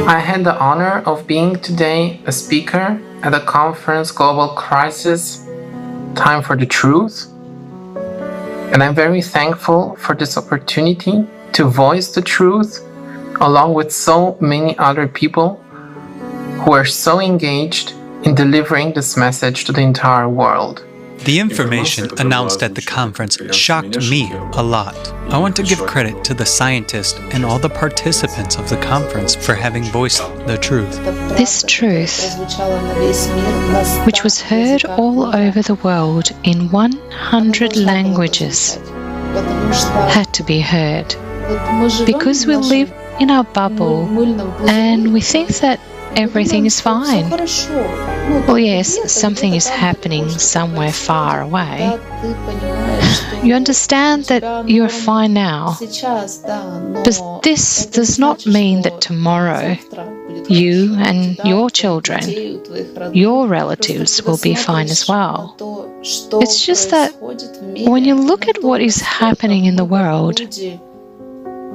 I had the honor of being today a speaker at the conference Global Crisis.TimefortheTruth, and I'm very thankful for this opportunity to voice the truth along with so many other people who are so engaged in delivering this message to the entire world. The information announced at the conference shocked me a lot. I want to give credit to the scientists and all the participants of the conference for having voiced the truth. This truth, which was heard all over the world in 100 languages, had to be heard. Because we live in our bubble and we think that everything is fine. Well, yes, something is happening somewhere far away. You understand that you're fine now. But this does not mean that tomorrow you and your children, your relatives will be fine as well. It's just that when you look at what is happening in the world,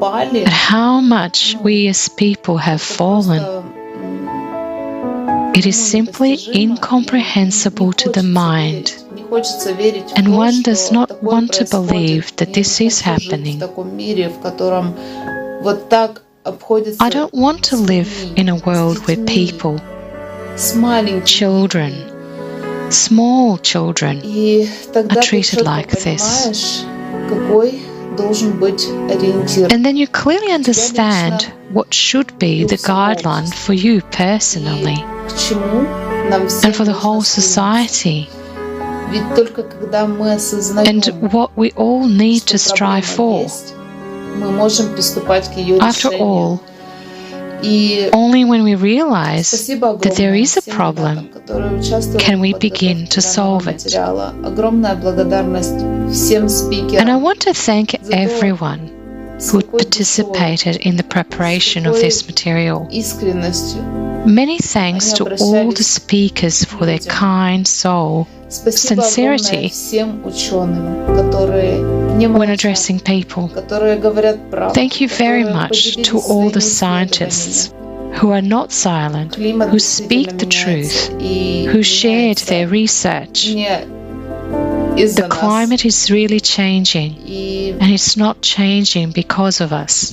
at how much we as people have fallen, it is simply incomprehensible to the mind, and one does not want to believe that this is happening. I don't want to live in a world where people, children, small children, are treated like this. And then you clearly understand what should be the guideline for you personally and for the whole society, and what we all need to strive for. After all, only when we realize that there is a problem can we begin to solve it. And I want to thank everyone who participated in the preparation of this material. Many thanks to all the speakers for their kind soul, sincerity when addressing people. Thank you very much to all the scientists who are not silent, who speak the truth, who shared their research. The climate is really changing, and it's not changing because of us.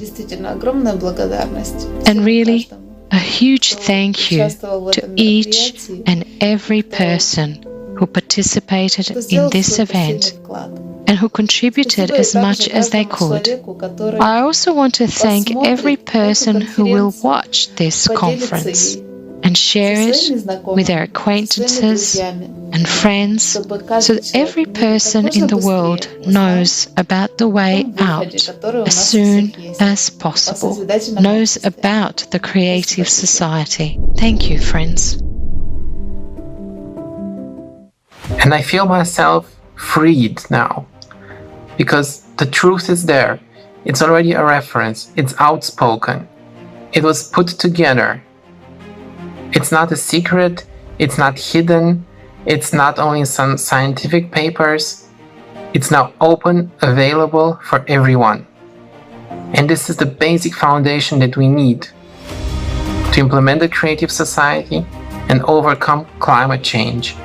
And really, a huge thank you to each and every person who participated in this event and who contributed as much as they could. I also want to thank every person who will watch this conference and share it with their acquaintances and friends, so that every person in the world knows about the way out as soon as possible, knows about the creative society. Thank you, friends. And I feel myself freed now, because the truth is there. It's already a reference. It's outspoken. It was put together. It's not a secret. It's not hidden. It's not only in some scientific papers. It's now open, available for everyone. And this is the basic foundation that we need to implement the creative society and overcome climate change.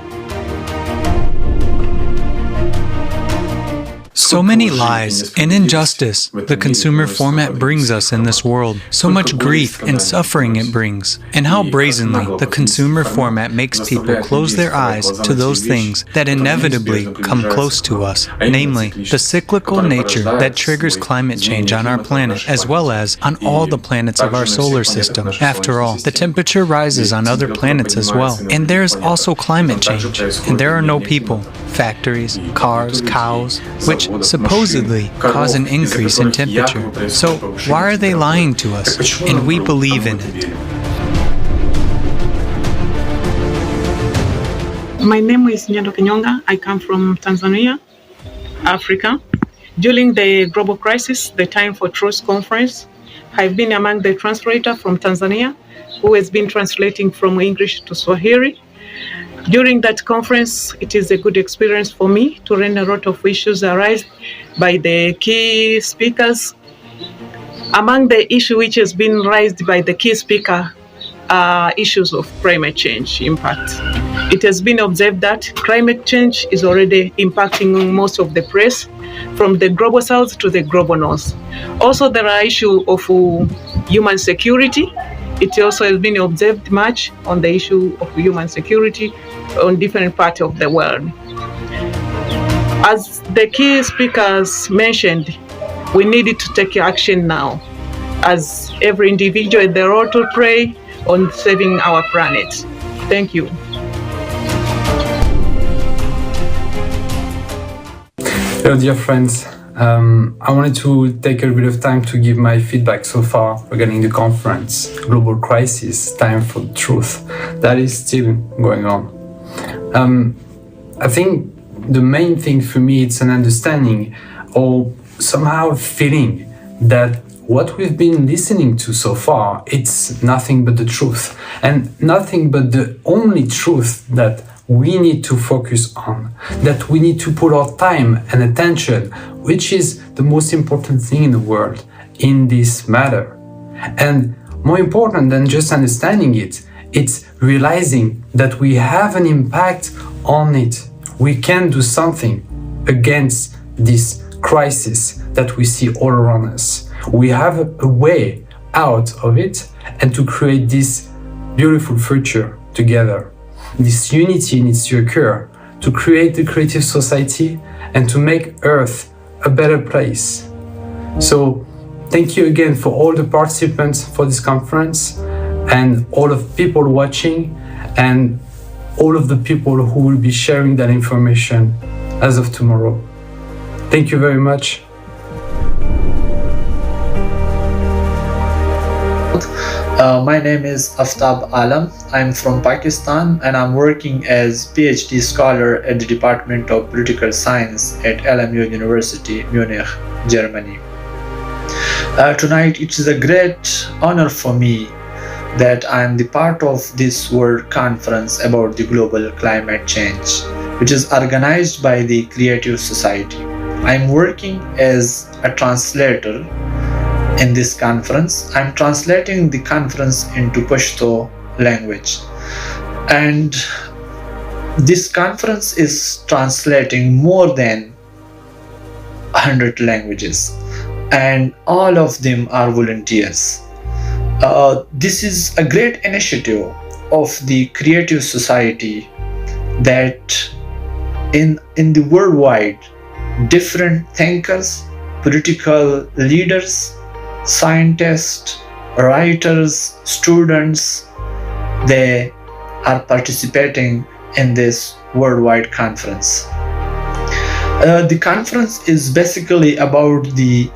So many lies and injustice the consumer format brings us in this world. So much grief and suffering it brings. And how brazenly the consumer format makes people close their eyes to those things that inevitably come close to us, namely the cyclical nature that triggers climate change on our planet, as well as on all the planets of our solar system. After all, the temperature rises on other planets as well. And there is also climate change. And there are no people, factories, cars, cows, which supposedly cause an increase in temperature. So why are they lying to us? And we believe in it. My name is Nyando Kinyonga. I come from Tanzania, Africa. During the Global Crisis, the Time for Truth conference, I've been among the translators from Tanzania who has been translating from English to Swahili. During that conference, it is a good experience for me to learn a lot of issues arised by the key speakers. Among the issue which has been raised by the key speaker issues of climate change impact. It has been observed that climate change is already impacting most of the press, from the global south to the global north. Also, there are issues of human security. It also has been observed much on the issue of human security on different parts of the world. As the key speakers mentioned, we needed to take action now, as every individual has the role to play on saving our planet. Thank you. Hello, dear friends. I wanted to take a bit of time to give my feedback so far regarding the conference, Global Crisis, Time for the Truth, that is still going on. I think the main thing for me is an understanding or somehow a feeling that what we've been listening to so far, it's nothing but the truth, and nothing but the only truth that we need to focus on, that we need to put our time and attention, which is the most important thing in the world in this matter. And more important than just understanding it, it's realizing that we have an impact on it. We can do something against this crisis that we see all around us. We have a way out of it and to create this beautiful future together. This unity needs to occur to create the creative society and to make Earth a better place. So thank you again for all the participants for this conference and all of the people watching and all of the people who will be sharing that information as of tomorrow. Thank you very much. My name is Aftab Alam. I'm from Pakistan and I'm working as PhD scholar at the Department of Political Science at LMU University, Munich, Germany. Tonight it is a great honor for me that I am the part of this World Conference about the global climate change, which is organized by the Creative Society. I'm working as a translator in this conference. I'm translating the conference into Pashto language. And this conference is translating more than 100 languages, and all of them are volunteers. This is a great initiative of the Creative Society that in the worldwide, different thinkers, political leaders, scientists, writers, students, they are participating in this worldwide conference. The conference is basically about the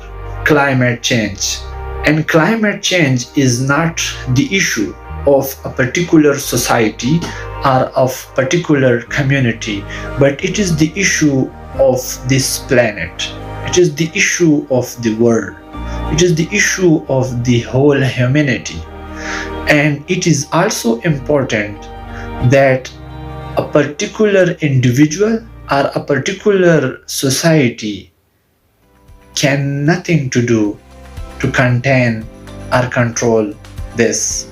climate change, and climate change is not the issue of a particular society or of particular community, but it is the issue of this planet. It is the issue of the world. It is the issue of the whole humanity. And it is also important that a particular individual or a particular society can nothing to do to contain or control this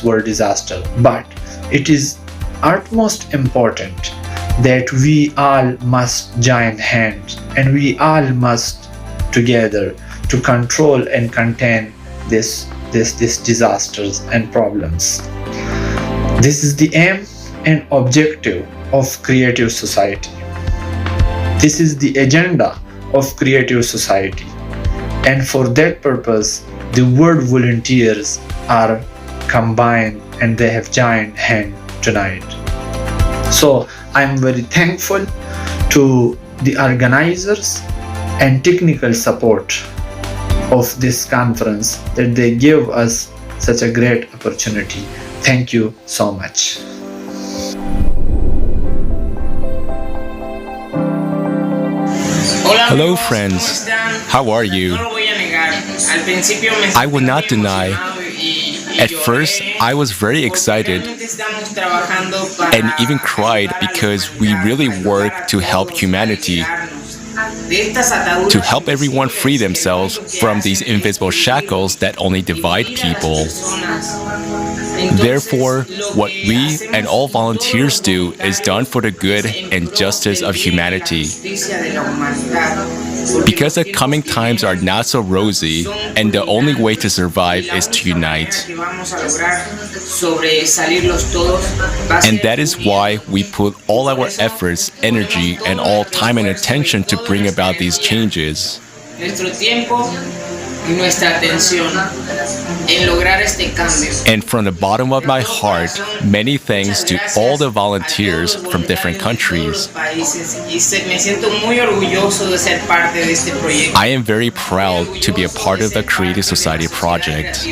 world disaster. But it is utmost important that we all must join hands and we all must together to control and contain this disasters and problems. This is the aim and objective of Creative Society. This is the agenda of Creative Society, and for that purpose the world volunteers are combined and they have joined hand tonight. So I'm very thankful to the organizers and technical support of this conference that they give us such a great opportunity. Thank you so much. Hello friends, how are you? I will not deny, at first I was very excited and even cried because we really work to help humanity. to help everyone free themselves from these invisible shackles that only divide people. Therefore, what we and all volunteers do is done for the good and justice of humanity. Because the coming times are not so rosy, and the only way to survive is to unite. And that is why we put all our efforts, energy, and all time and attention to bring about these changes. And from the bottom of my heart, many thanks to all the volunteers from different countries. I am very proud to be a part of the Creative Society project.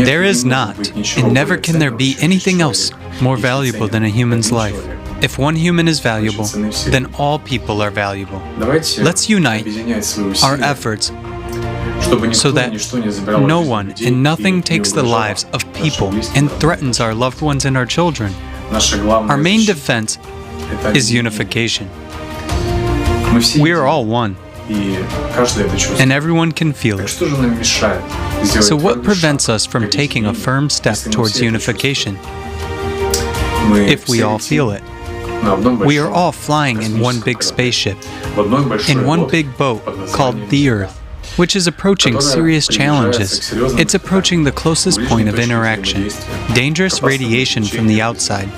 There is not, and never can there be anything else more valuable than a human's life. If one human is valuable, then all people are valuable. Let's unite our efforts so that no one and nothing takes the lives of people and threatens our loved ones and our children. Our main defense is unification. We are all one, and everyone can feel it. So what prevents us from taking a firm step towards unification? If we all feel it. We are all flying in one big spaceship, in one big boat called the Earth, which is approaching serious challenges. It's approaching the closest point of interaction, dangerous radiation from the outside,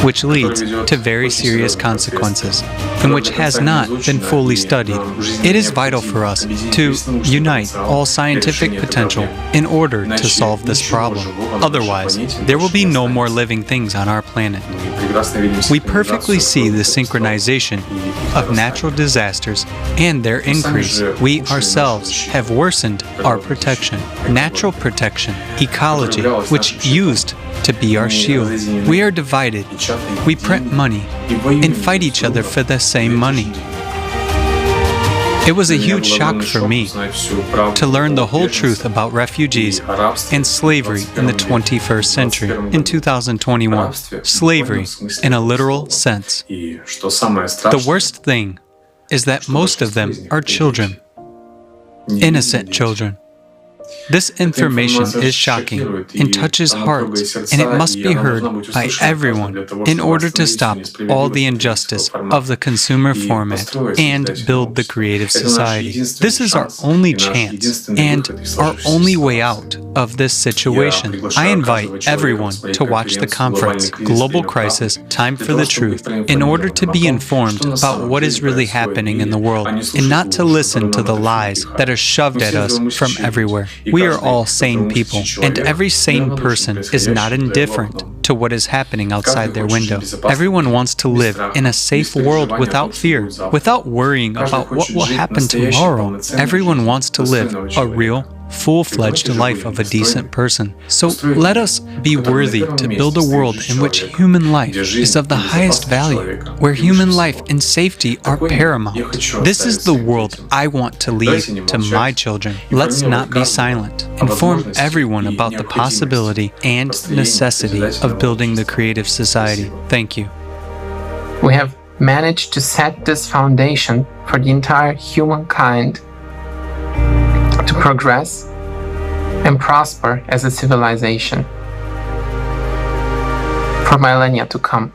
which leads to very serious consequences, and which has not been fully studied. It is vital for us to unite all scientific potential in order to solve this problem. Otherwise, there will be no more living things on our planet. We perfectly see the synchronization of natural disasters and their increase. We ourselves have worsened our protection, natural protection, ecology, which used to be our shield. We are divided. We print money and fight each other for the same money. It was a huge shock for me to learn the whole truth about refugees and slavery in the 21st century, in 2021. Slavery in a literal sense. The worst thing is that most of them are children, innocent children. This information is shocking and touches hearts, and it must be heard by everyone in order to stop all the injustice of the consumer format and build the creative society. This is our only chance and our only way out of this situation. I invite everyone to watch the conference, Global Crisis.TimefortheTruth, in order to be informed about what is really happening in the world, and not to listen to the lies that are shoved at us from everywhere. We are all sane people, and every sane person is not indifferent to what is happening outside their window. Everyone wants to live in a safe world without fear, without worrying about what will happen tomorrow. Everyone wants to live a real, full-fledged life of a decent person. So let us be worthy to build a world in which human life is of the highest value, where human life and safety are paramount. This is the world I want to leave to my children. Let's not be silent. Inform everyone about the possibility and necessity of building the creative society. Thank you. We have managed to set this foundation for the entire humankind to progress and prosper as a civilization for millennia to come.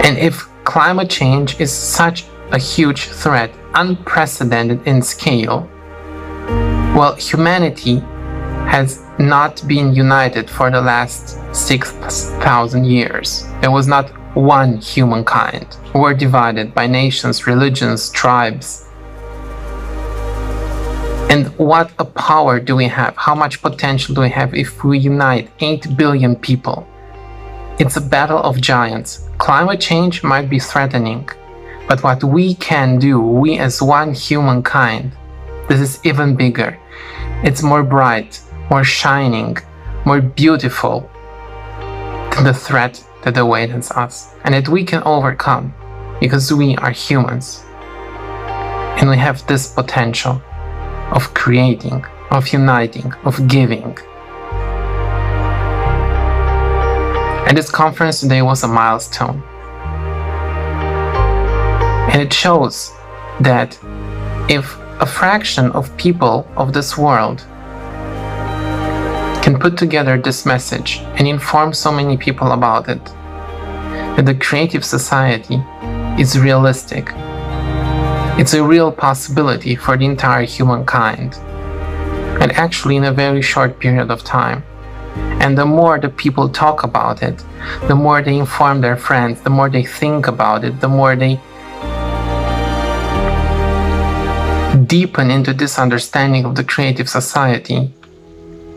And if climate change is such a huge threat, unprecedented in scale, well, humanity has not been united for the last 6,000 years. There was not one humankind. We were divided by nations, religions, tribes. And what a power do we have? How much potential do we have if we unite 8 billion people? It's a battle of giants. Climate change might be threatening, but what we can do, we as one humankind, this is even bigger. It's more bright, more shining, more beautiful than the threat that awaits us, and that we can overcome because we are humans. And we have this potential of creating, of uniting, of giving. And this conference today was a milestone. And it shows that if a fraction of people of this world can put together this message and inform so many people about it, that the creative society is realistic. It's a real possibility for the entire humankind, and actually in a very short period of time. And the more the people talk about it, the more they inform their friends, the more they think about it, the more they deepen into this understanding of the creative society,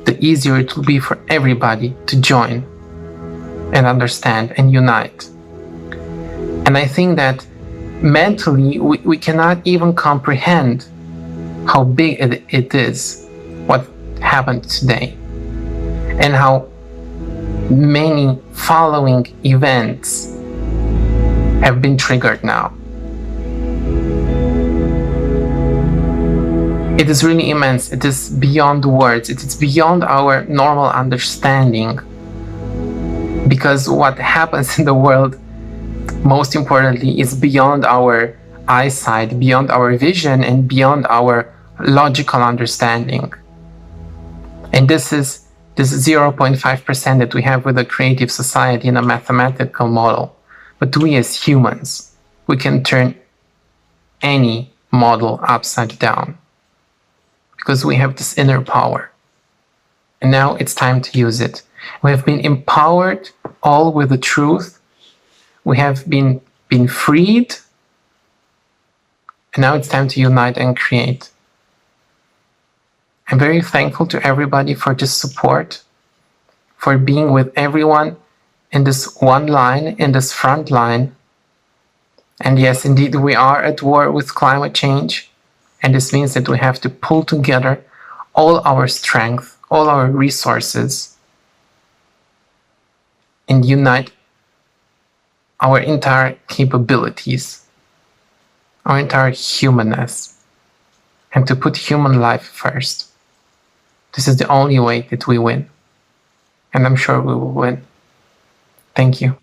the easier it will be for everybody to join and understand and unite. And I think that mentally we cannot even comprehend how big it is what happened today, and how many following events have been triggered now. It is really immense. It is beyond words. It is beyond our normal understanding. Because what happens in the world, most importantly, is beyond our eyesight, beyond our vision, and beyond our logical understanding. And this is 0.5% that we have with a creative society in a mathematical model. But we as humans, we can turn any model upside down, because we have this inner power. And now it's time to use it. We have been empowered all with the truth. We have been freed. And now it's time to unite and create. I'm very thankful to everybody for this support, for being with everyone in this one line, in this front line. And yes, indeed, we are at war with climate change. And this means that we have to pull together all our strength, all our resources, and unite our entire capabilities, our entire humanness, and to put human life first. This is the only way that we win. And I'm sure we will win. Thank you.